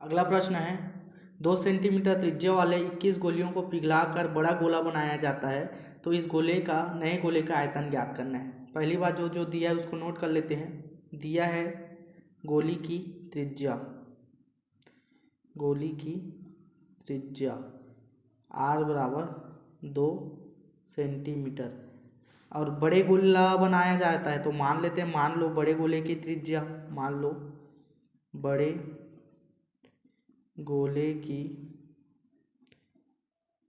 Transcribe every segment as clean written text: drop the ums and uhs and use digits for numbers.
अगला प्रश्न है 2 सेंटीमीटर त्रिज्या वाले 21 गोलियों को पिघलाकर बड़ा गोला बनाया जाता है, तो इस गोले का नए गोले का आयतन ज्ञात करना है। पहली बात जो दिया है उसको नोट कर लेते हैं। दिया है गोली की त्रिज्या, गोली की त्रिज्या r बराबर 2 सेंटीमीटर और बड़े गोला बनाया जाता है, तो मान लेते हैं, मान लो बड़े गोले की त्रिज्या, मान लो बड़े गोले की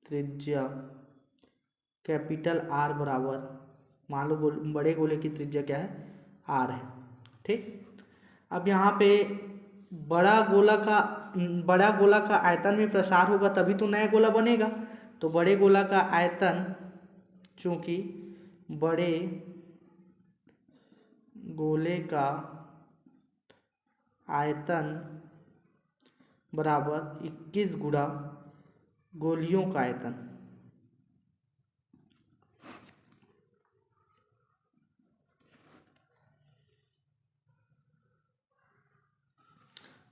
त्रिज्या कैपिटल R बराबर, मान लो बड़े गोले की त्रिज्या क्या है, R है। ठीक, अब यहाँ पे बड़ा गोला का आयतन में प्रसार होगा तभी तो नया गोला बनेगा। तो बड़े गोला का आयतन, चूंकि बड़े गोले का आयतन बराबर 21 गुणा गोलियों का आयतन,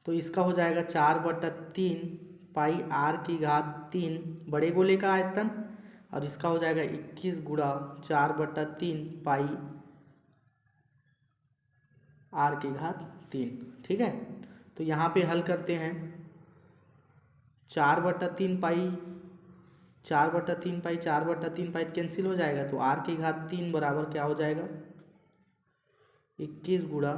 तो इसका हो जाएगा 4/3 पाई r की घात 3 बड़े गोले का आयतन, और इसका हो जाएगा 21 गुणा 4/3 पाई r की घात 3। ठीक है, तो यहाँ पे हल करते हैं। 4/3 पाई 4/3 पाई कैंसिल हो जाएगा, तो r की घात 3 बराबर क्या हो जाएगा, 21 गुणा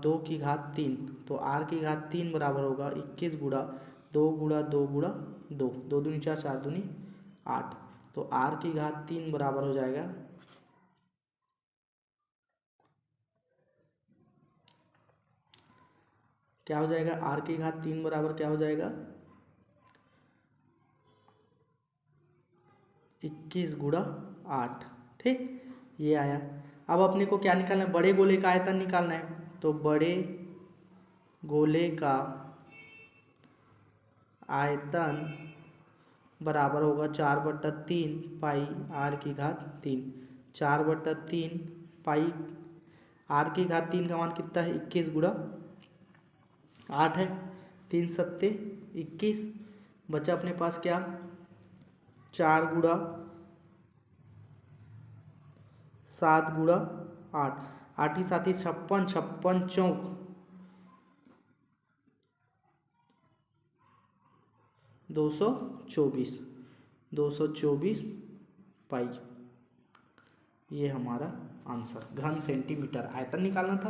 2 की घात 3, तो r की घात 3 बराबर होगा 21 गुणा 2 गुणा 2 गुणा 2, 2 दूनी 4, 4 दूनी 8, तो r की घात 3 बराबर हो जाएगा, क्या हो जाएगा, r की घात 3 बराबर क्या हो जाएगा, 21 गुणा 8। ठीक, ये आया। अब अपने को क्या निकालना है, बड़े गोले का आयतन निकालना है। तो बड़े गोले का आयतन बराबर होगा 4/3 पाई r की घात 3, 4/3 पाई r की घात 3 का मान कितना है, 21 गुणा 8 है, 3 सत्ते 21, बचा अपने पास क्या, 4 गुणा 7 गुणा 8, 8 ही 7 ही 56, 56 चौक 224 पाई, ये हमारा आंसर। घन सेंटीमीटर आयतन निकालना था।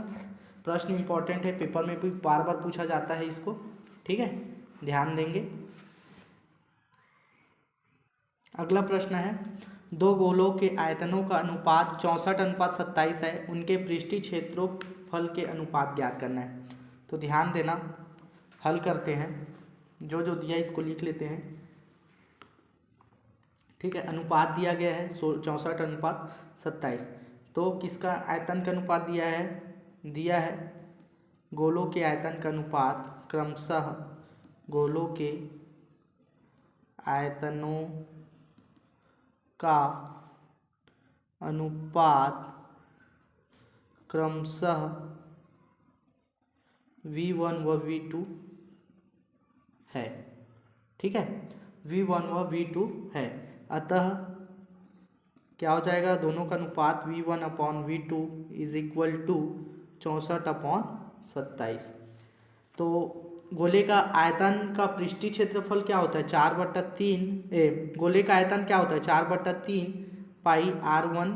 प्रश्न इंपॉर्टेंट है, पेपर में भी बार बार पूछा जाता है इसको। ठीक है, ध्यान देंगे। अगला प्रश्न है 2 गोलों के आयतनों का अनुपात 64:27 है, उनके पृष्ठीय क्षेत्रफल के अनुपात ज्ञात करना है। तो ध्यान देना, हल करते हैं, जो दिया इसको लिख लेते हैं। ठीक है, अनुपात दिया गया है 64:27, तो किसका आयतन का अनुपात दिया है गोलों के आयतन का अनुपात, क्रमशः गोलों के आयतनों का अनुपात क्रमशः V1 व V2 है। ठीक है, V1 व V2 है, अतः क्या हो जाएगा, दोनों का अनुपात V1/V2 इज इक्वल टू 64/27। तो गोले का आयतन का पृष्ठीय क्षेत्रफल क्या होता है, 4/3, गोले का आयतन क्या होता है, 4/3 पाई r1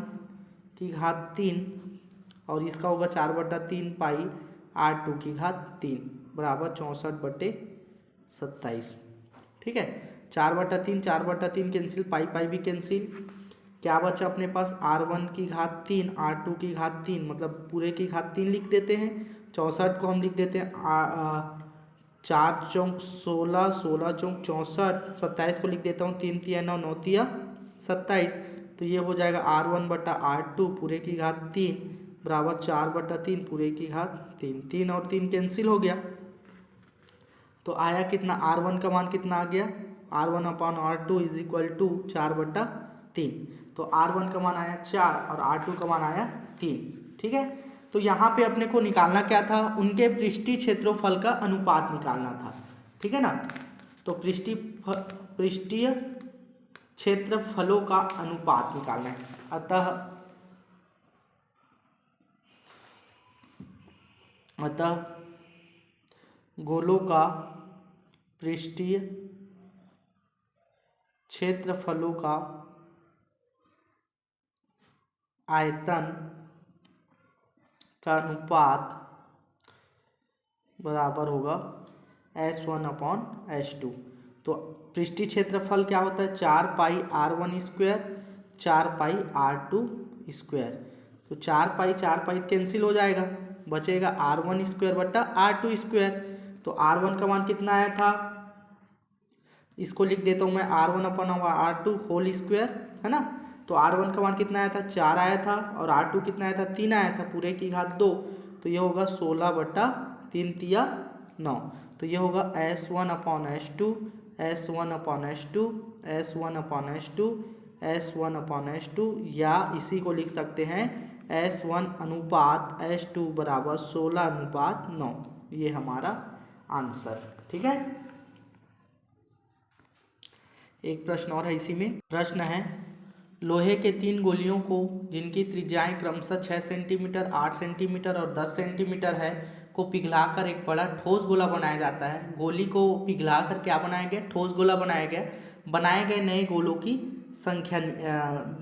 की घात 3, और इसका होगा 4/3 पाई r2 की घात 3 बराबर 64/27। ठीक है, 4/3 कैंसिल, पाई पाई भी कैंसिल, क्या बचा अपने पास, r1 की घात 3 r2 की घात 3, मतलब पूरे की घात 3 लिख देते हैं। 64 को हम लिख देते हैं 4 चौक 16, 16 चौक 64, 27 को लिख देता हूँ 3 तिया 9, 9 तिया 27, तो ये हो जाएगा r1/r2 पूरे की घात 3 बराबर 4/3 पूरे की घात 3, 3 और 3 कैंसिल हो गया, तो आया कितना, r1 का मान कितना आ गया, r1/r2 इज इक्वल टू 4/3, तो r1 का मान आया 4 और r2 का मान आया 3। ठीक है, तो यहाँ पे अपने को निकालना क्या था, उनके पृष्ठीय क्षेत्रफल का अनुपात निकालना था। ठीक है ना। तो पृष्ठीय क्षेत्रफलों का अनुपात निकालना है। अतः गोलों का पृष्ठीय क्षेत्रफलों का आयतन का अनुपात बराबर होगा S1/S2। तो पृष्ठीय क्षेत्रफल क्या होता है, 4πr1² 4πr2²। तो 4π कैंसिल हो जाएगा, बचेगा r1² बटा r2²। तो r1 का मान कितना आया था, इसको लिख देता हूँ मैं r1/r2 होल स्क्वायर, है ना। तो r1 का मान कितना आया था, 4 आया था, और r2 कितना आया था, 3 आया था, पूरे की घात 2। तो ये होगा 16/3 तिया 9। तो ये होगा S1/S2 S1/S2 S1/S2 S1/S2, या इसी को लिख सकते हैं S1/S2 बराबर 16/9। ये हमारा आंसर, ठीक है। एक प्रश्न और है इसी में। प्रश्न है, लोहे के 3 गोलियों को जिनकी त्रिज्याएं क्रमशः 6 सेंटीमीटर 8 सेंटीमीटर और 10 सेंटीमीटर है को पिघलाकर एक बड़ा ठोस गोला बनाया जाता है। गोली को पिघलाकर क्या बनाया गया, ठोस गोला बनाया गया। बनाए गए नए गोलों की संख्या,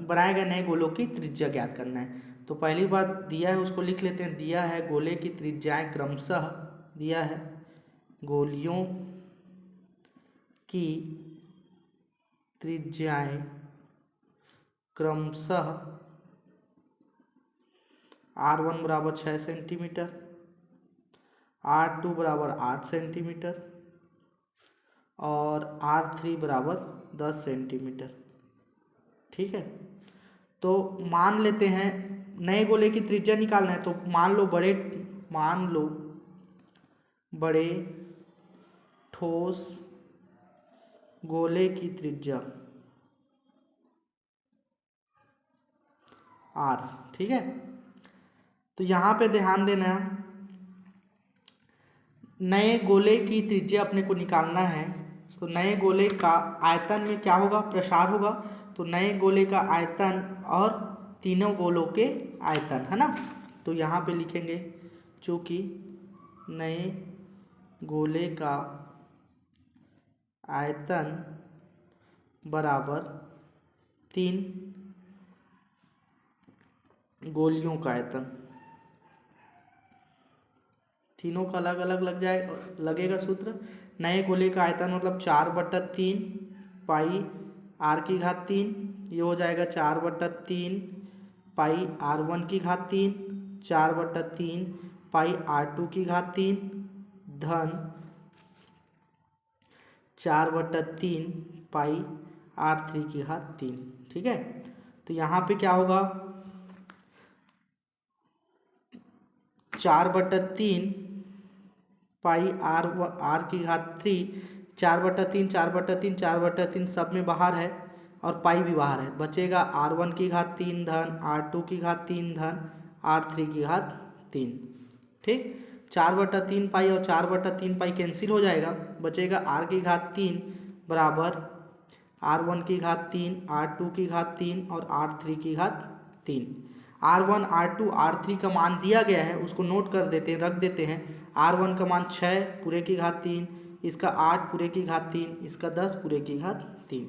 बनाए गए नए गोलों की त्रिज्या ज्ञात करना है। तो पहली बात दिया है, उसको लिख लेते हैं। दिया है गोले की त्रिज्याएं क्रमशः, दिया है गोलियों की त्रिज्याएं क्रमशः R1 बराबर 6 सेंटीमीटर, R2 बराबर 8 सेंटीमीटर और R3 बराबर 10 सेंटीमीटर, ठीक है। तो मान लेते हैं नए गोले की त्रिज्या निकालना है। तो मान लो बड़े ठोस गोले की त्रिज्या R, ठीक है। तो यहाँ पे ध्यान देना, नए गोले की त्रिज्या अपने को निकालना है। तो नए गोले का आयतन में क्या होगा, प्रसार होगा। तो नए गोले का आयतन और तीनों गोलों के आयतन, है ना। तो यहाँ पे लिखेंगे, चूँकि नए गोले का आयतन बराबर 3 गोलियों का आयतन, तीनों का अलग अलग लगेगा सूत्र। नए गोले का आयतन मतलब 4/3 पाई r⁻3, ये हो जाएगा 4/3 पाई r1 की घात 3, 4/3 पाई r2 धन 4/3 पाई r3, ठीक है। तो यहाँ पे क्या होगा, 4/3 पाई r⁻3, 4/3 4/3 4/3 सब में बाहर है और पाई भी बाहर है। बचेगा r1 धन r2 धन r3, ठीक। 4/3 पाई और 4/3 पाई कैंसिल हो जाएगा, बचेगा r3 बराबर r1 r2 और r3। R1 R2 R3 का मान दिया गया है, उसको नोट कर देते हैं, रख देते हैं। R1 का मान 6 पूरे की घात 3, इसका 8 पूरे की घात 3, इसका 10 पूरे की घात 3।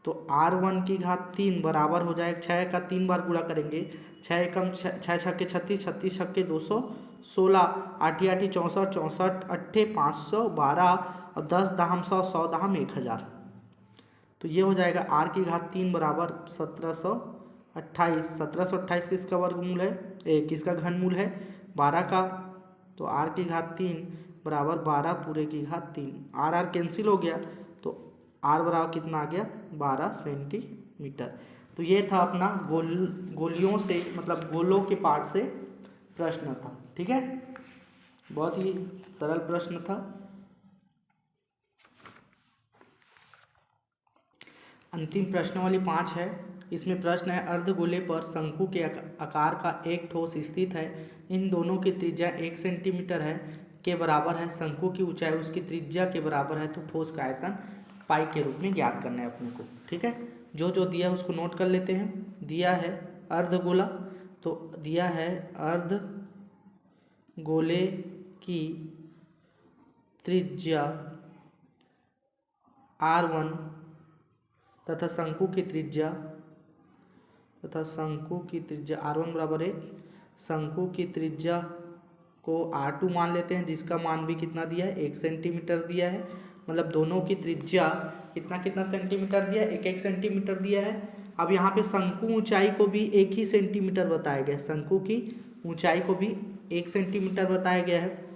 तो r1 बराबर हो जाएगा, 6 का 3 बार गुणा करेंगे, 6 एकम 6 छक्के 36, 36 छक्के 216, 8 8 64, 64 8 512 और 10 दाहम 100, 100 दाहम 1000। तो ये हो जाएगा r3 बराबर 1728। 1728 किसका वर्गमूल है, किसका घनमूल है, 12 का। तो r3 बराबर 12 पूरे की घात 3। r कैंसिल हो गया, तो r बराबर कितना आ गया, 12 सेंटीमीटर। तो ये था अपना गोलियों से, मतलब गोलों के पार्ट से प्रश्न था, ठीक है। बहुत ही सरल प्रश्न था। अंतिम प्रश्न वाली 5 है। इसमें प्रश्न है, अर्धगोले पर शंकु के आकार का एक ठोस स्थित है। इन दोनों की त्रिज्या 1 सेंटीमीटर है। के बराबर है, शंकु की ऊंचाई उसकी त्रिज्या के बराबर है, तो ठोस का आयतन पाई के रूप में ज्ञात करना है अपने को। ठीक है, जो जो दिया है उसको नोट कर लेते हैं। दिया है अर्धगोला, तो दिया है अर्धगोले की त्रिज्या r1 तथा शंकु की त्रिज्या r1 बराबर 1, शंकु की त्रिज्या को r2 मान लेते हैं, जिसका मान भी कितना दिया है, 1 सेंटीमीटर दिया है। मतलब दोनों की त्रिज्या कितना सेंटीमीटर दिया है, 1 सेंटीमीटर दिया है। अब यहाँ पे शंकु ऊंचाई को भी 1 ही सेंटीमीटर बताया गया है, शंकु की ऊंचाई को भी 1 सेंटीमीटर बताया गया है।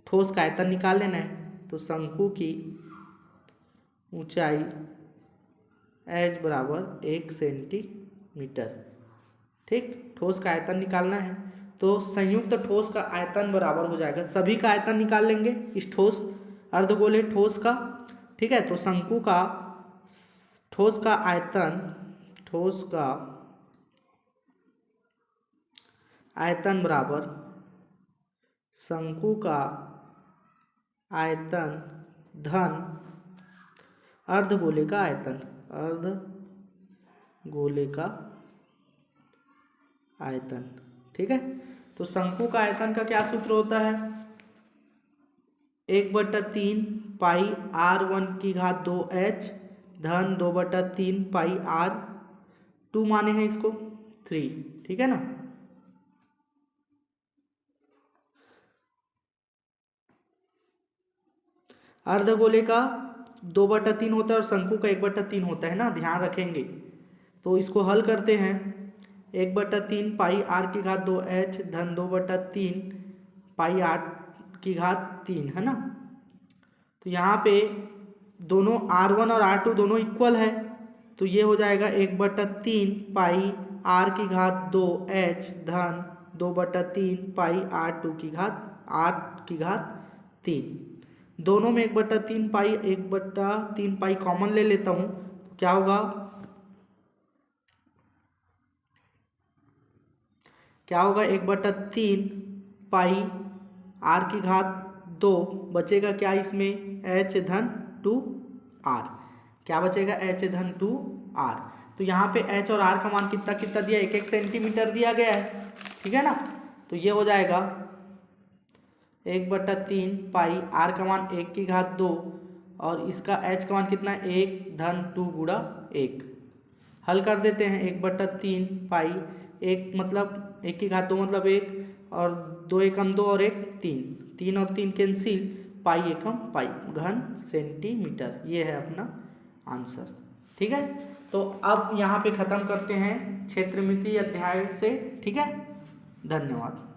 ठोस का आयतन निकाल लेना है, तो शंकु की ऊंचाई h बराबर 1 सेंटीमीटर। ठीक, ठोस का आयतन निकालना है, तो संयुक्त ठोस का आयतन बराबर हो जाएगा, सभी का आयतन निकाल लेंगे इस ठोस अर्धगोले ठोस का। ठीक है, तो शंकु का ठोस का आयतन बराबर शंकु का आयतन धन अर्धगोले का आयतन। ठीक है, तो शंकु का आयतन का क्या सूत्र होता है, 1/3 पाई r1 की घात 2h धन 2/3 पाई r2 माने हैं इसको 3। ठीक है ना, अर्धगोले का 2/3 होता है और शंकु का 1/3 होता है ना, ध्यान रखेंगे। तो इसको हल करते हैं, 1/3 पाई r की घात 2h धन 2/3 पाई r की घात 3 है ना। तो यहाँ पे दोनों r1 और r2 दोनों इक्वल है, तो ये हो जाएगा 1/3 पाई r की घात 2h धन 2/3 पाई r2 की घात 3। दोनों में 1/3 पाई 1/3 पाई कॉमन ले लेता हूँ, क्या होगा 1/3 पाई r की घात 2 बचेगा क्या इसमें, h धन 2r। क्या बचेगा, h धन 2r। तो यहाँ पे h और r का मान कितना दिया, 1 सेंटीमीटर दिया गया है। ठीक है ना, तो ये हो जाएगा 1/3 पाई r का मान 1 की घात 2 और इसका h का मान कितना है, 1 धन 2 गुणा 1। हल कर देते हैं, 1/3 पाई 1 मतलब 1 की घात 2 मतलब 1 और 2 एकम 2 और 1 3 और 3 कैंसिल, पाई एकम पाई घन सेंटीमीटर। ये है अपना आंसर। ठीक है, तो अब यहाँ पे ख़त्म करते हैं क्षेत्रमिति अध्याय से। ठीक है, धन्यवाद।